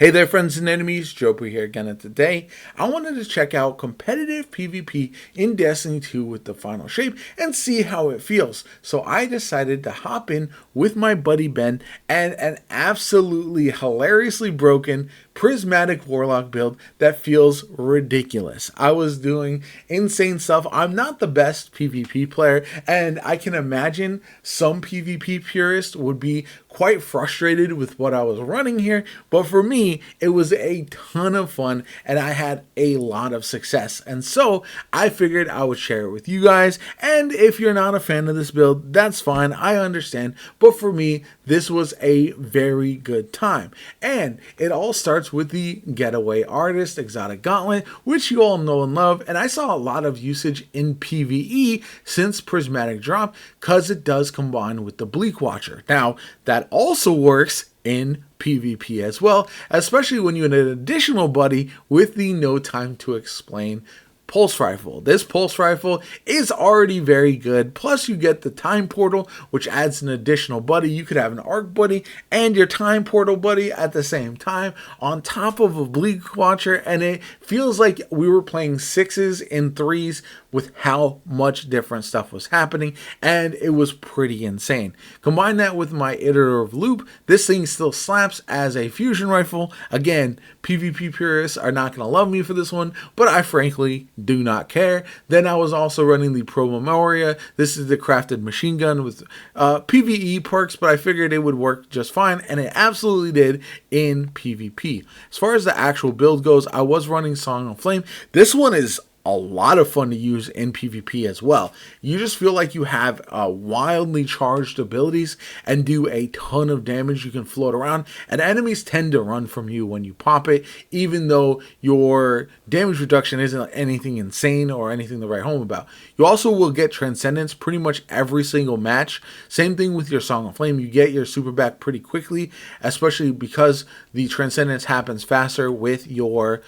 Hey there friends and enemies, JoPaWrites here again, and today I wanted to check out competitive PvP in Destiny 2 with the final shape and see how it feels. So I decided to hop in with my buddy Ben and an absolutely hilariously broken Prismatic Warlock build that feels ridiculous. I was doing insane stuff. I'm not the best PvP player, and I can imagine some PvP purists would be quite frustrated with what I was running here, but for me, it was a ton of fun and I had a lot of success. And so I figured I would share it with you guys. And if you're not a fan of this build, that's fine. I understand. But for me, this was a very good time. And it all starts with the Getaway Artist Exotic Gauntlet, which you all know and love. And I saw a lot of usage in PvE since Prismatic dropped because it does combine with the Bleak Watcher. Now, that also works in PvP as well, especially when you have an additional buddy with the No Time to Explain Pulse Rifle. This Pulse Rifle is already very good, plus you get the Time Portal, which adds an additional buddy. You could have an Arc buddy and your Time Portal buddy at the same time on top of a Bleak Watcher, and it feels like we were playing 6s and 3s with how much different stuff was happening, and it was pretty insane. Combine that with my iterative loop, this thing still slaps as a fusion rifle. Again, PvP purists are not going to love me for this one, but I frankly do not care. Then I was also running the Pro Memoria. This is the crafted machine gun with PvE perks, but I figured it would work just fine, and it absolutely did in PvP. As far as the actual build goes, I was running Song of Flame. This one is a lot of fun to use in PvP as well. You just feel like you have wildly charged abilities and do a ton of damage. You can float around, and enemies tend to run from you when you pop it, even though your damage reduction isn't anything insane or anything to write home about. You also will get Transcendence pretty much every single match. Same thing with your Song of Flame. You get your super back pretty quickly, especially because the Transcendence happens faster with your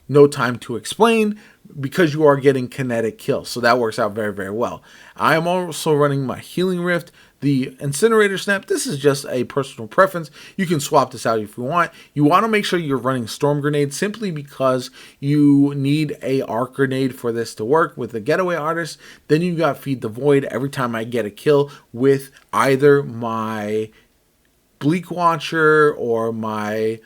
No Time to Explain, because you are getting kinetic kills. So that works out very, very well. I am also running my Healing Rift, the Incinerator Snap. This is just a personal preference. You can swap this out if you want. You want to make sure you're running Storm Grenade simply because you need a Arc Grenade for this to work with the Getaway Artist. Then you got Feed the Void every time I get a kill with either my Bleak Watcher or my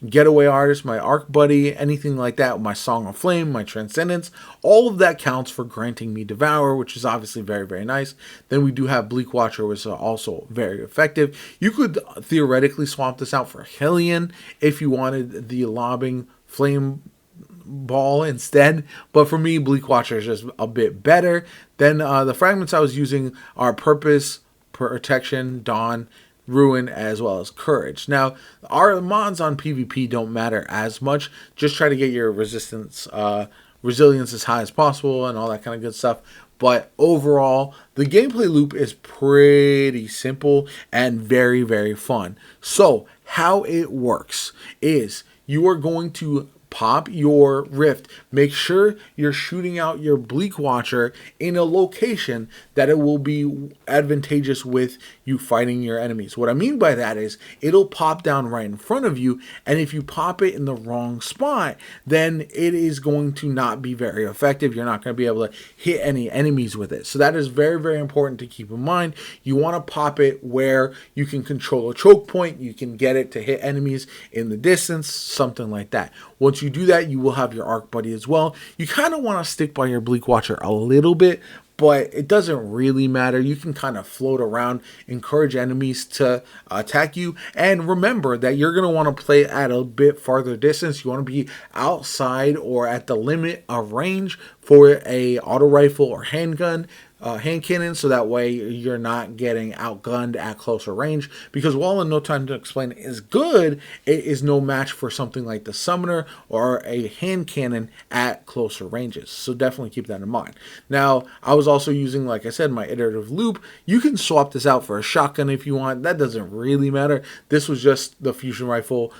Getaway Artist, my Arc Buddy, anything like that, my Song of Flame, my Transcendence. All of that counts for granting me Devour, which is obviously very, very nice. Then we do have Bleak Watcher, which is also very effective. You could theoretically swap this out for Hellion if you wanted the lobbing flame ball instead, but for me, Bleak Watcher is just a bit better. Then the fragments I was using are Purpose, Protection, Dawn, Ruin, as well as Courage. Now, our mods on PvP don't matter as much. Just try to get your resilience as high as possible and all that kind of good stuff. But overall, the gameplay loop is pretty simple and very, very fun. So, how it works is you are going to pop your Rift. Make sure you're shooting out your Bleak Watcher in a location that it will be advantageous with you fighting your enemies. What I mean by that is it'll pop down right in front of you, and if you pop it in the wrong spot, then it is going to not be very effective. You're not going to be able to hit any enemies with it. So that is very, very important to keep in mind. You want to pop it where you can control a choke point. You can get it to hit enemies in the distance, something like that. Once you do that, you will have your Arc Buddy as well. You kind of want to stick by your Bleak Watcher a little bit, but it doesn't really matter. You can kind of float around, encourage enemies to attack you, and remember that you're going to want to play at a bit farther distance. You want to be outside or at the limit of range for a auto rifle or handgun. Hand cannon, so that way you're not getting outgunned at closer range, because while No Time to Explain is good, it is no match for something like the Summoner or a hand cannon at closer ranges. So definitely keep that in mind. Now, I was also using, like I said, my iterative loop. You can swap this out for a shotgun if you want. That doesn't really matter. This was just the fusion rifle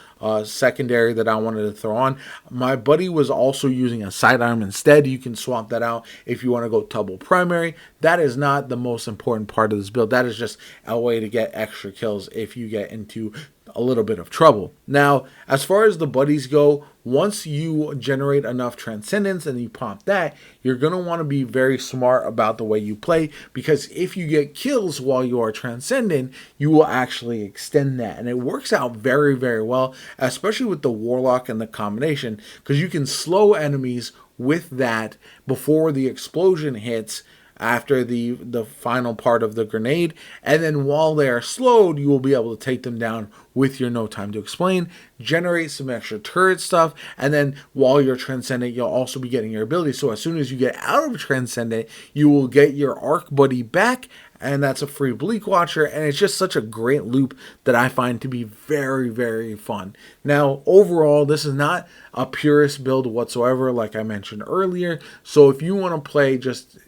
secondary that I wanted to throw on. My buddy was also using a sidearm instead. You can swap that out if you want to go double primary. That is not the most important part of this build. That is just a way to get extra kills if you get into a little bit of trouble. Now, as far as the buddies go, once you generate enough transcendence and you pop that, you're going to want to be very smart about the way you play, because if you get kills while you are transcendent, you will actually extend that. And it works out very, very well, especially with the Warlock and the combination, because you can slow enemies with that before the explosion hits, after the final part of the grenade, and then while they are slowed, you will be able to take them down with your no time to explain, generate some extra turret stuff, and then while you're transcendent, you'll also be getting your ability. So as soon as you get out of transcendent, you will get your arc buddy back, and that's a free Bleak Watcher, and it's just such a great loop that I find to be very, very fun. Now, overall, this is not a purist build whatsoever, like I mentioned earlier, so if you want to play just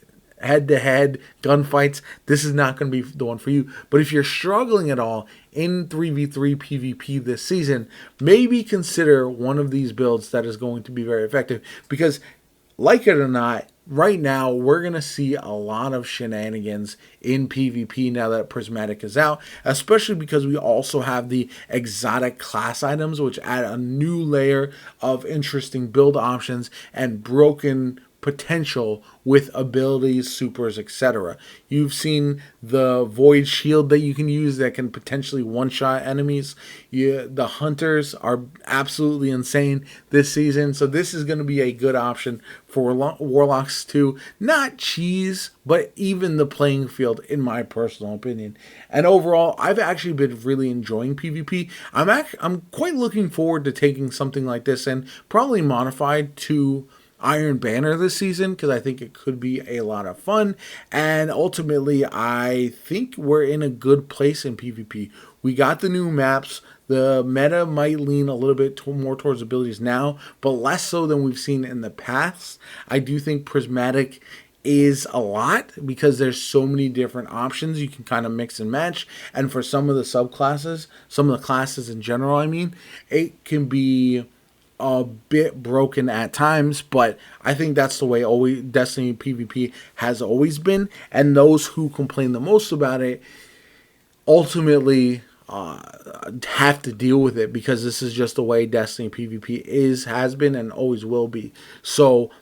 head-to-head gunfights, this is not going to be the one for you. But if you're struggling at all in 3v3 PvP this season, maybe consider one of these builds that is going to be very effective, because like it or not, right now we're going to see a lot of shenanigans in PvP now that Prismatic is out, especially because we also have the exotic class items, which add a new layer of interesting build options and broken potential with abilities, supers, etc. You've seen the Void Shield that you can use that can potentially one-shot enemies. The Hunters are absolutely insane this season, so this is going to be a good option for Warlocks to not cheese, but even the playing field, in my personal opinion. And overall, I've actually been really enjoying PvP. I'm quite looking forward to taking something like this and probably modified to Iron Banner this season, because I think it could be a lot of fun, and ultimately I think we're in a good place in PvP. We got the new maps. The meta might lean a little bit more towards abilities now, but less so than we've seen in the past. I do think Prismatic is a lot, because there's so many different options you can kind of mix and match, and for some of the subclasses, some of the classes in general, I mean, it can be a bit broken at times, but I think that's the way always Destiny PvP has always been, and those who complain the most about it ultimately have to deal with it, because this is just the way Destiny PvP has been, and always will be. So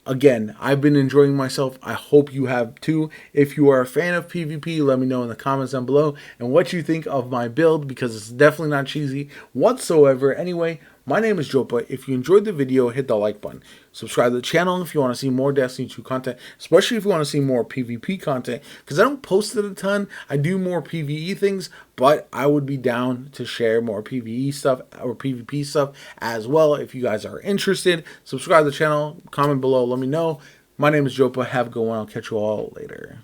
again, I've been enjoying myself. I hope you have too. If you are a fan of PvP, let me know in the comments down below and what you think of my build, because it's definitely not cheesy whatsoever. Anyway, my name is Jopa. If you enjoyed the video, hit the like button. Subscribe to the channel if you want to see more Destiny 2 content, especially if you want to see more PvP content, because I don't post it a ton. I do more PvE things, but I would be down to share more PvE stuff or PvP stuff as well. If you guys are interested, subscribe to the channel, comment below, let me know. My name is Jopa. Have a good one. I'll catch you all later.